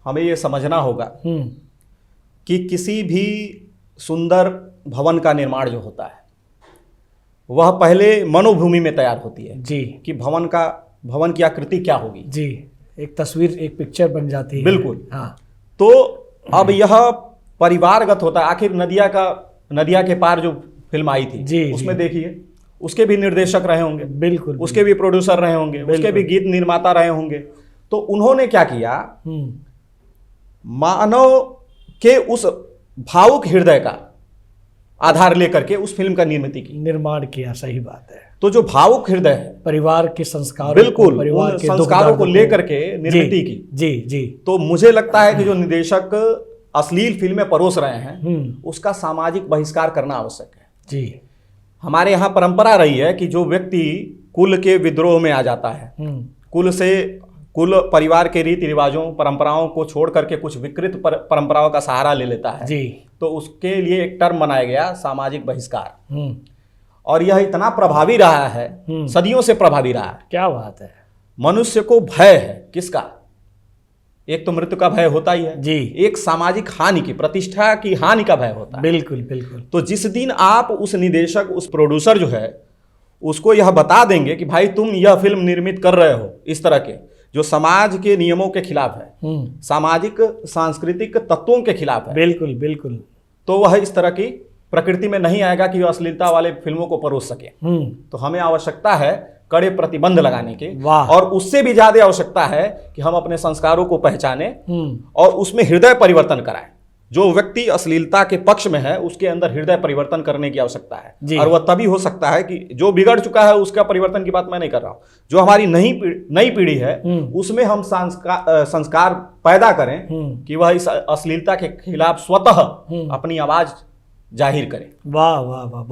हमें ये समझना होगा कि किसी भी सुंदर भवन का निर्माण जो होता है वह पहले मनोभूमि में तैयार होती है जी कि भवन की आकृति क्या होगी। जी, एक तस्वीर, एक पिक्चर बन जाती है। बिल्कुल। हाँ। तो अब यह परिवारगत होता है। आखिर नदिया के पार जो फिल्म आई थी जी, उसमें देखिए उसके भी निर्देशक रहे होंगे, बिल्कुल, उसके भी प्रोड्यूसर रहे होंगे, उसके भी गीत निर्माता रहे होंगे। तो उन्होंने क्या किया, मानव के उस भावुक हृदय का आधार लेकर के उस फिल्म का निर्माण किया। सही बात है। तो जो भावुक हृदय है, परिवार के संस्कारों, बिल्कुल परिवार उन के संस्कारों को लेकर के निर्मित की। जी जी। तो मुझे लगता है कि जो निदेशक अश्लील फिल्में परोस रहे हैं उसका सामाजिक बहिष्कार करना आवश्यक है। जी। हमारे यहाँ परंपरा रही है कि जो व्यक्ति कुल के विद्रोह में आ जाता है, कुल परिवार के रीति रिवाजों परंपराओं को छोड़ करके कुछ विकृत परंपराओं का सहारा ले लेता है जी, तो उसके लिए एक टर्म बनाया गया सामाजिक बहिष्कार। और यह इतना प्रभावी रहा है, सदियों से प्रभावी रहा है। क्या बात है। मनुष्य को भय है किसका? एक तो मृत्यु का भय होता ही है जी, एक सामाजिक हानि की, प्रतिष्ठा की हानि का भय होता है। बिल्कुल बिल्कुल। तो जिस दिन आप उस निदेशक, उस प्रोड्यूसर जो है उसको यह बता देंगे कि भाई तुम यह फिल्म निर्मित कर रहे हो इस तरह के जो समाज के नियमों के खिलाफ है, सामाजिक सांस्कृतिक तत्वों के खिलाफ है, बिल्कुल बिल्कुल, तो वह इस तरह की प्रकृति में नहीं आएगा कि वह अश्लीलता वाले फिल्मों को परोस सके। तो हमें आवश्यकता है कड़े प्रतिबंध लगाने के, और उससे भी ज्यादा आवश्यकता है कि हम अपने संस्कारों को पहचाने और उसमें हृदय परिवर्तन कराएं। जो व्यक्ति अश्लीलता के पक्ष में है उसके अंदर हृदय परिवर्तन करने की आवश्यकता है, और वह तभी हो सकता है कि जो बिगड़ चुका है उसका परिवर्तन की बात मैं नहीं कर रहा हूं, जो हमारी नई पीढ़ी है उसमें हम संस्कार पैदा करें कि वह इस अश्लीलता के खिलाफ स्वतः अपनी आवाज जाहिर करें। वाह वाह वाह।